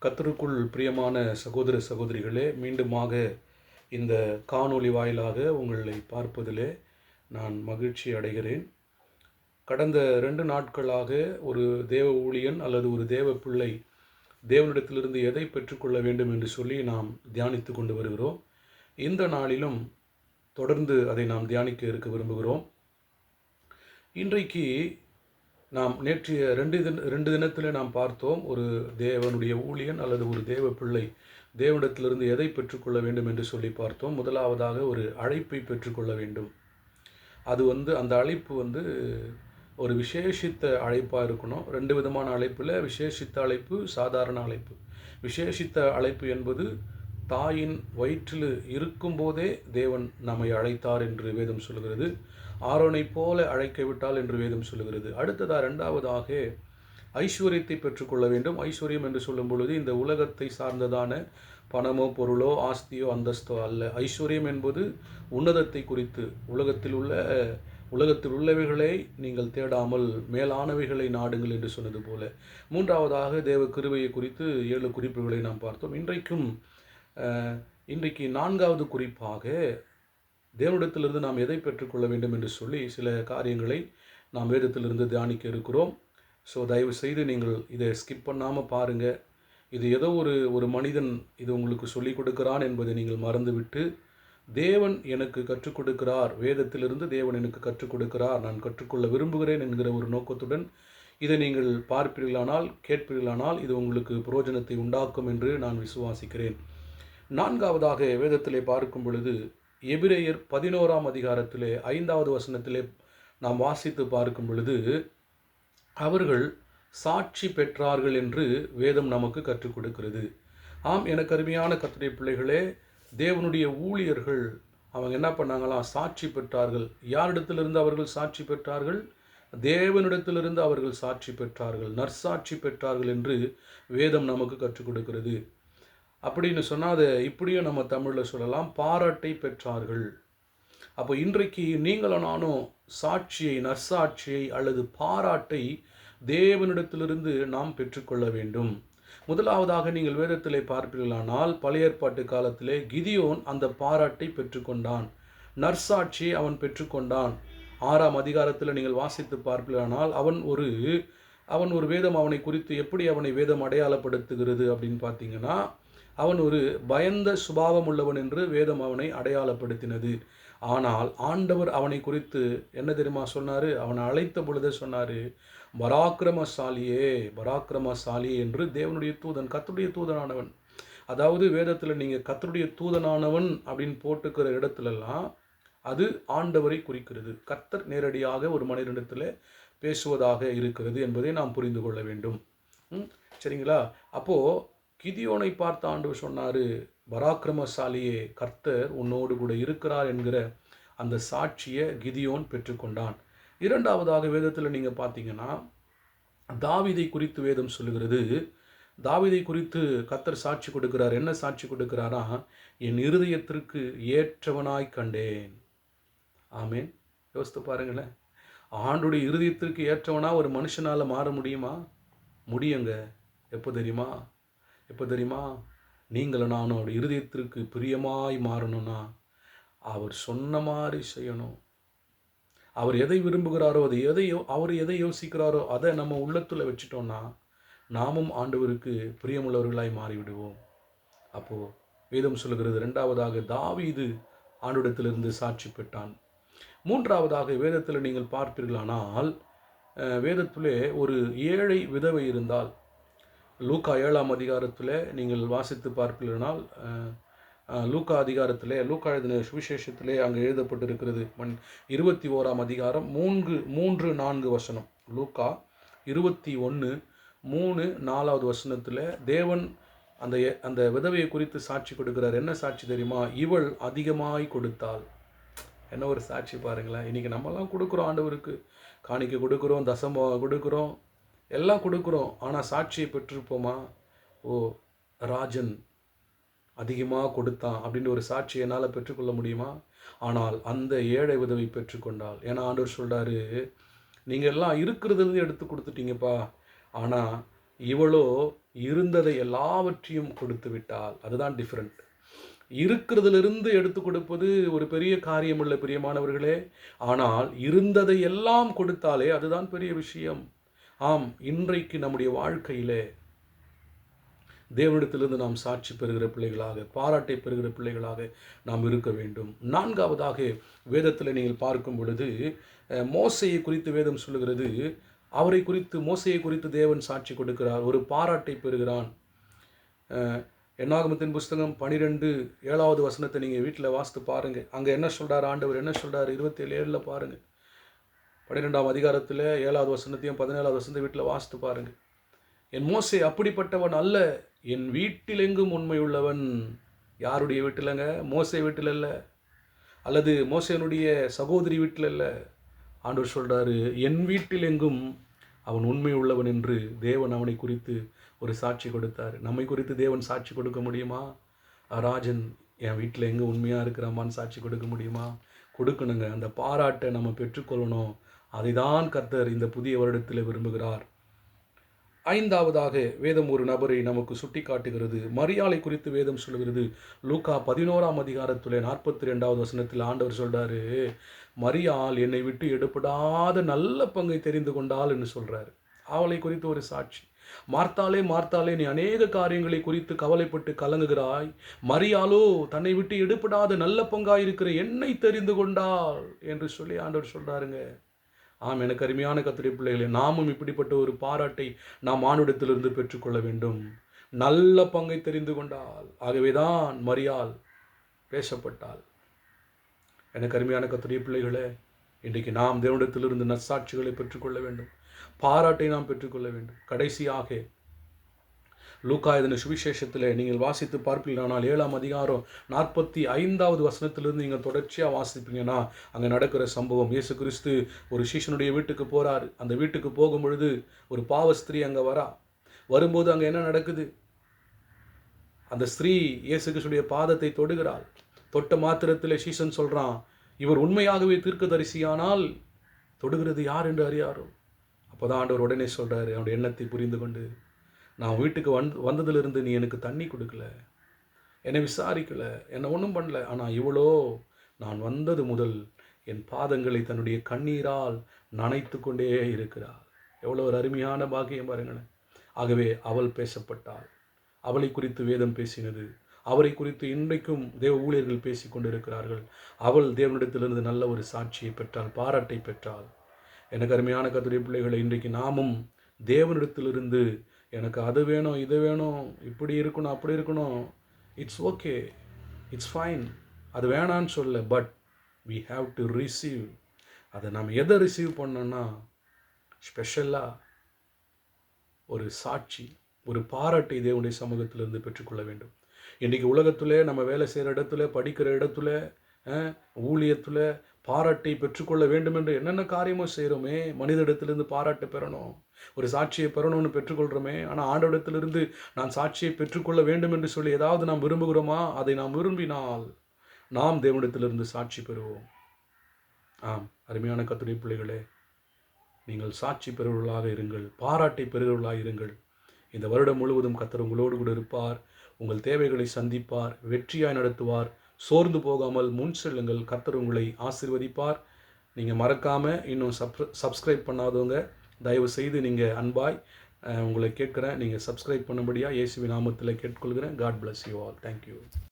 கர்த்தருக்குள் பிரியமான சகோதர சகோதரிகளே, மீண்டுமாக இந்த காணொளி வாயிலாக உங்களை பார்ப்பதிலே நான் மகிழ்ச்சி அடைகிறேன். கடந்த 2 நாட்களாக ஒரு தேவ ஊழியன் அல்லது ஒரு தேவ பிள்ளை தேவனிடத்திலிருந்து எதை பெற்றுக்கொள்ள வேண்டும் என்று சொல்லி நாம் தியானித்து கொண்டு வருகிறோம். இந்த நாளிலும் தொடர்ந்து அதை நாம் தியானிக்க இருக்க விரும்புகிறோம். இன்றைக்கு நாம் நேற்றைய 2 தினத்தில் நாம் பார்த்தோம், ஒரு தேவனுடைய ஊழியன் அல்லது ஒரு தேவ பிள்ளை தேவனிடத்திலிருந்து எதை பெற்றுக்கொள்ள வேண்டும் என்று சொல்லி பார்த்தோம். முதலாவதாக ஒரு அழைப்பை பெற்றுக்கொள்ள வேண்டும். அது அந்த அழைப்பு ஒரு விசேஷித்த அழைப்பாக இருக்கணும். 2 விதமான அழைப்பில் விசேஷித்த அழைப்பு, சாதாரண அழைப்பு. விசேஷித்த அழைப்பு என்பது தாயின் வயிற்றில் இருக்கும்போதே தேவன் நம்மை அழைத்தார் என்று வேதம் சொல்கிறது. ஆரோனை போல அழைக்க விட்டால் என்று வேதம் சொல்கிறது. அடுத்ததாக 2வதாக ஐஸ்வர்யத்தை பெற்றுக்கொள்ள வேண்டும். ஐஸ்வர்யம் என்று சொல்லும் பொழுது இந்த உலகத்தை சார்ந்ததான பணமோ பொருளோ ஆஸ்தியோ அந்தஸ்தோ அல்ல. ஐஸ்வர்யம் என்பது உன்னதத்தை குறித்து, உலகத்தில் உள்ளவைகளை நீங்கள் தேடாமல் மேலானவைகளை நாடுங்கள் என்று சொன்னது போல. 3வதாக தேவ கிருபையை குறித்து 7 குறிப்புகளை நாம் பார்த்தோம். இன்றைக்கு 4வது குறிப்பாக தேவனிடத்திலிருந்து நாம் எதை பெற்றுக்கொள்ள வேண்டும் என்று சொல்லி சில காரியங்களை நாம் வேதத்திலிருந்து தியானிக்க இருக்கிறோம். ஸோ தயவு செய்து நீங்கள் இதை ஸ்கிப் பண்ணாமல் பாருங்கள். இது ஏதோ ஒரு மனிதன் இது உங்களுக்கு சொல்லிக் கொடுக்கிறான் என்பதை நீங்கள் மறந்துவிட்டு, தேவன் எனக்கு கற்றுக் கொடுக்கிறார், வேதத்திலிருந்து தேவன் எனக்கு கற்றுக் கொடுக்கிறார், நான் கற்றுக்கொள்ள விரும்புகிறேன் என்கிற ஒரு நோக்கத்துடன் இதை நீங்கள் பார்ப்பீர்களானால், கேட்பீர்களானால் இது உங்களுக்கு பிரயோஜனத்தை உண்டாக்கும் என்று நான் விசுவாசிக்கிறேன். 4வதாக வேதத்திலே பார்க்கும் பொழுது எபிரேயர் 11ஆம் அதிகாரத்திலே 5வது வசனத்திலே நாம் வாசித்து பார்க்கும் பொழுது, அவர்கள் சாட்சி பெற்றார்கள் என்று வேதம் நமக்கு கற்றுக் கொடுக்கிறது. ஆம், எனக்கு அருமையான கர்த்தருடைய பிள்ளைகளே, தேவனுடைய ஊழியர்கள் அவங்க என்ன பண்ணாங்களாம்? சாட்சி பெற்றார்கள். யாரிடத்திலிருந்து அவர்கள் சாட்சி பெற்றார்கள்? தேவனிடத்திலிருந்து அவர்கள் சாட்சி பெற்றார்கள், நற்சாட்சி பெற்றார்கள் என்று வேதம் நமக்கு கற்றுக் கொடுக்கிறது. அப்படின்னு சொன்னால் அதை இப்படியும் நம்ம தமிழில் சொல்லலாம், பாராட்டை பெற்றார்கள். அப்போ இன்றைக்கு நீங்களும் நானும் சாட்சியை, நற்சாட்சியை அல்லது பாராட்டை தேவனிடத்திலிருந்து நாம் பெற்றுக்கொள்ள வேண்டும். முதலாவதாக நீங்கள் வேதத்திலே பார்ப்பீர்களானால், பழைய ஏற்பாட்டு காலத்திலே கிதியோன் அந்த பாராட்டை பெற்றுக்கொண்டான், நற்சாட்சியை அவன் பெற்றுக்கொண்டான். 6ஆம் அதிகாரத்தில் நீங்கள் வாசித்து பார்ப்பீர்களானால், அவன் ஒரு வேதம் அவனை குறித்து எப்படி அவனை வேதம் அடையாளப்படுத்துகிறது அப்படின்னு பார்த்தீங்கன்னா, அவன் ஒரு பயந்த சுபாவம் உள்ளவன் என்று வேதம் அவனை அடையாளப்படுத்தினது. ஆனால் ஆண்டவர் அவனை குறித்து என்ன தெரியுமா சொன்னார்? அவனை அழைத்த பொழுதே சொன்னார், பராக்கிரமசாலியே, பராக்கிரமசாலியே என்று. தேவனுடைய தூதன், கர்த்தருடைய தூதனானவன். அதாவது வேதத்தில் நீங்கள் கர்த்தருடைய தூதனானவன் அப்படின்னு போட்டுக்கிற இடத்துலலாம் அது ஆண்டவரை குறிக்கிறது. கர்த்தர் நேரடியாக ஒரு மனிதனிடத்தில் பேசுவதாக இருக்கிறது என்பதை நாம் புரிந்து கொள்ள வேண்டும். சரிங்களா? அப்போது கிதியோனை பார்த்த ஆண்டவர் சொன்னார், பராக்கிரமசாலியே, கர்த்தர் உன்னோடு கூட இருக்கிறார் என்கிற அந்த சாட்சியை கிதியோன் பெற்றுக்கொண்டான். 2வதாக வேதத்தில் நீங்கள் பார்த்தீங்கன்னா, தாவீதை குறித்து வேதம் சொல்லுகிறது. தாவீதை குறித்து கர்த்தர் சாட்சி கொடுக்கிறார். என்ன சாட்சி கொடுக்கிறாரா? என் இருதயத்திற்கு ஏற்றவனாய் கண்டேன். ஆமேன். யோசித்து பாருங்களேன், ஆண்டுடைய இருதயத்திற்கு ஏற்றவனா ஒரு மனுஷனால் மாற முடியுமா? முடியுங்க. எப்போ தெரியுமா? நீங்களும் நானும் அவருடைய இருதயத்திற்கு பிரியமாய் மாறணும்னா அவர் சொன்ன மாதிரி செய்யணும். அவர் எதை விரும்புகிறாரோ, அவர் எதை யோசிக்கிறாரோ அதை நம்ம உள்ளத்தில் வச்சுட்டோம்னா நாமும் ஆண்டவருக்கு பிரியமுள்ளவர்களாய் மாறிவிடுவோம். அப்போது வேதம் சொல்லுகிறது. 2வதாக தாவீது ஆண்டவரிடத்திலிருந்து சாட்சி பெற்றான். 3வதாக வேதத்தில் நீங்கள் பார்ப்பீர்களானால், வேதத்திலே ஒரு ஏழை விதவை இருந்தால், லூக்கா 7ஆம் அதிகாரத்தில் நீங்கள் வாசித்து பார்ப்பீர்களானால், லூக்கா எழுதின சுவிசேஷத்திலே அங்கே எழுதப்பட்டிருக்கிறது. 21ஆம் அதிகாரம் 3-4 வசனம். லூக்கா 21:3-4 வசனத்தில் தேவன் அந்த விதவையை குறித்து சாட்சி கொடுக்கிறார். என்ன சாட்சி தெரியுமா? இவள் அதிகமாய் கொடுத்தாள். என்ன ஒரு சாட்சி பாருங்களேன். இன்றைக்கி நம்மலாம் கொடுக்குறோம், ஆண்டவருக்கு காணிக்கை கொடுக்குறோம், தசமம் கொடுக்குறோம், எல்லாம் கொடுக்குறோம். ஆனால் சாட்சியை பெற்றிருப்போமா? ஓ, ராஜன் அதிகமாக கொடுத்தான் அப்படின்ற ஒரு சாட்சி என்னால் பெற்றுக்கொள்ள முடியுமா? ஆனால் அந்த ஏழை விதவை பெற்றுக்கொண்டாள். ஏன்னா ஆண்டவர் சொல்கிறாரு, நீங்கள் எல்லாம் இருக்கிறதுலேருந்து எடுத்து கொடுத்துட்டீங்கப்பா, ஆனால் இவளோ இருந்ததை எல்லாவற்றையும் கொடுத்து விட்டாள். அதுதான் டிஃபரெண்ட். இருக்கிறதிலிருந்து எடுத்து கொடுப்பது ஒரு பெரிய காரியம் அல்ல பிரியமானவர்களே. ஆனால் இருந்ததை எல்லாம் கொடுத்தாலே அதுதான் பெரிய விஷயம். ஆம், இன்றைக்கு நம்முடைய வாழ்க்கையிலே தேவனிடத்திலிருந்து நாம் சாட்சி பெறுகிற பிள்ளைகளாக, பாராட்டை பெறுகிற பிள்ளைகளாக நாம் இருக்க வேண்டும். 4வதாக வேதத்தில் நீங்கள் பார்க்கும் பொழுது மோசேயை குறித்து வேதம் சொல்லுகிறது. அவரை குறித்து, மோசேயை குறித்து தேவன் சாட்சி கொடுக்கிறார், ஒரு பாராட்டை பெறுகிறான். என்னாகமத்தின் புஸ்தகம் 12:7 வசனத்தை நீங்கள் வீட்டில் வாசித்து பாருங்கள். அங்கே என்ன சொல்கிறார் ஆண்டவர், என்ன சொல்கிறார்? 27:7 பாருங்கள். 12ஆம் அதிகாரத்தில் 7வது வசனத்தையும் 17வது வசனத்தை வீட்டில் வாசித்து பாருங்கள். என் மோசே அப்படிப்பட்டவன் அல்ல, என் வீட்டில் எங்கும் உண்மையுள்ளவன். யாருடைய வீட்டிலங்க? மோசே வீட்டில் அல்ல, அல்லது மோசேனுடைய சகோதரி வீட்டில் அல்ல. ஆண்டவர் சொல்கிறாரு, என் வீட்டில் எங்கும் அவன் உண்மை உள்ளவன் என்று தேவன் அவனை குறித்து ஒரு சாட்சி கொடுத்தார். நம்மை குறித்து தேவன் சாட்சி கொடுக்க முடியுமா? ராஜன் என் வீட்டில் எங்கே உண்மையாக இருக்கிறாமான்னு சாட்சி கொடுக்க முடியுமா? கொடுக்கணுங்க. அந்த பாராட்டை நம்ம பெற்றுக்கொள்ளணும். அதை தான் கர்த்தர் இந்த புதிய வருடத்தில் விரும்புகிறார். 5வதாக வேதம் ஒரு நபரை நமக்கு சுட்டி காட்டுகிறது. மரியாளை குறித்து வேதம் சொல்கிறது. லூக்கா 11ஆம் அதிகாரத்தில் 42வது வசனத்தில் ஆண்டவர் சொல்கிறாரு, மரியாள் என்னை விட்டு எடுப்படாத நல்ல பங்கை தெரிந்து கொண்டாள் என்று சொல்கிறார். அவளை குறித்து ஒரு சாட்சி. மார்த்தாளே மார்த்தாளே, நீ அநேக காரியங்களை குறித்து கவலைப்பட்டு கலங்குகிறாய், மரியாளோ தன்னை விட்டு எடுப்படாத நல்ல பங்காயிருக்கிற என்னை தெரிந்து கொண்டாள் என்று சொல்லி ஆண்டவர் சொல்கிறாருங்க. ஆம், எனக்கு அருமையான கர்த்தருடைய பிள்ளைகளே, நாமும் இப்படிப்பட்ட ஒரு பாராட்டை நாம் ஆண்டவரிடத்திலிருந்து பெற்றுக்கொள்ள வேண்டும். நல்ல பங்கை தெரிந்து கொண்டாள், ஆகவேதான் மரியாள் பேசப்பட்டாள். எனக்கு அருமையான கர்த்தருடைய பிள்ளைகளே, இன்றைக்கு நாம் தேவனிடத்திலிருந்து நற்சாட்சிகளை பெற்றுக்கொள்ள வேண்டும், பாராட்டை நாம் பெற்றுக்கொள்ள வேண்டும். கடைசியாக லூக்கா எழுதின சுவிசேஷத்தில் நீங்கள் வாசித்து பார்ப்பீர்களானால் 7ஆம் அதிகாரம் 45வது வசனத்திலிருந்து நீங்கள் தொடர்ச்சியாக வாசிப்பீங்கன்னா அங்கே நடக்கிற சம்பவம். இயேசு கிறிஸ்து ஒரு சீஷனுடைய வீட்டுக்கு போகிறார். அந்த வீட்டுக்கு போகும் பொழுது ஒரு பாவஸ்திரீ அங்கே வரும்போது அங்கே என்ன நடக்குது? அந்த ஸ்திரீ இயேசு கிறிஸ்துடைய பாதத்தை தொடுகிறாள். தொட்ட மாத்திரத்தில் சீஷன் சொல்கிறான், இவர் உண்மையாகவே தீர்க்கதரிசியானால் தொடுகிறது யார் என்று அறியாரோ. அப்போ தான் ஆண்டவர் உடனே சொல்கிறாரு, அவனுடைய எண்ணத்தை புரிந்து கொண்டு, நான் வீட்டுக்கு வந்ததிலிருந்து நீ எனக்கு தண்ணி கொடுக்கல, என்னை விசாரிக்கலை, என்னை ஒன்றும் பண்ணல. ஆனால் இவளோ நான் வந்தது முதல் என் பாதங்களை தன்னுடைய கண்ணீரால் நனைத்து கொண்டே இருக்கிறாள். எவ்வளோ ஒரு அருமையான பாக்கியம் பாருங்களேன். ஆகவே அவள் பேசப்பட்டாள். அவளை குறித்து வேதம் பேசினது. அவரை குறித்து இன்றைக்கும் தேவ ஊழியர்கள் பேசி கொண்டிருக்கிறார்கள். அவள் தேவனிடத்திலிருந்து நல்ல ஒரு சாட்சியை பெற்றாள், பாராட்டை பெற்றாள். எனக்கு அருமையான கர்த்தருடைய பிள்ளைகளை, இன்றைக்கு நாமும் தேவனிடத்திலிருந்து எனக்கு அது வேணும், இது வேணும், இப்படி இருக்கணும், அப்படி இருக்கணும், இட்ஸ் ஓகே, இட்ஸ் ஃபைன், அது வேணான்னு சொல்ல, but we have to receive. அதை நாம் எதை ரிசீவ் பண்ணோன்னா ஸ்பெஷலாக ஒரு சாட்சி, ஒரு பாராட்டை தேவனுடைய சமூகத்திலிருந்து பெற்றுக்கொள்ள வேண்டும். இன்றைக்கி உலகத்தில் நம்ம வேலை செய்கிற இடத்துல, படிக்கிற இடத்துல, ஊழியத்தில் பாராட்டை பெற்றுக்கொள்ள வேண்டும் என்று என்னென்ன காரியமோ செய்கிறோமே. மனிதனிடத்திலிருந்து பாராட்டை பெறணும், ஒரு சாட்சியை பெறணும்னு பெற்றுக்கொள்கிறோமே. ஆனால் ஆண்டவரிடத்திலிருந்து நான் சாட்சியை பெற்றுக்கொள்ள வேண்டும் என்று சொல்லி ஏதாவது நாம் விரும்புகிறோமா? அதை நாம் விரும்பினால் நாம் தேவனிடத்திலிருந்து சாட்சி பெறுவோம். ஆம், அருமையான கர்த்தருடைய பிள்ளைகளே, நீங்கள் சாட்சி பெறுவர்களாக இருங்கள், பாராட்டை பெறுகிறவர்களாக இருங்கள். இந்த வருடம் முழுவதும் கர்த்தர் உங்களோடு கூட இருப்பார், உங்கள் தேவைகளை சந்திப்பார், வெற்றியாய் நடத்துவார். சோர்ந்து போகாமல் முன் செல்லுங்கள், கர்த்தர் உங்களை ஆசீர்வதிப்பார். நீங்கள் மறக்காமல் இன்னும் சப்ஸ்கிரைப் பண்ணாதவங்க தயவு செய்து நீங்கள் அன்பாய் உங்களை கேட்குறேன், நீங்கள் சப்ஸ்கிரைப் பண்ணும்படியாக இயேசுவின் நாமத்தில் கேட்டுக்கொள்கிறேன். God bless you all. Thank you.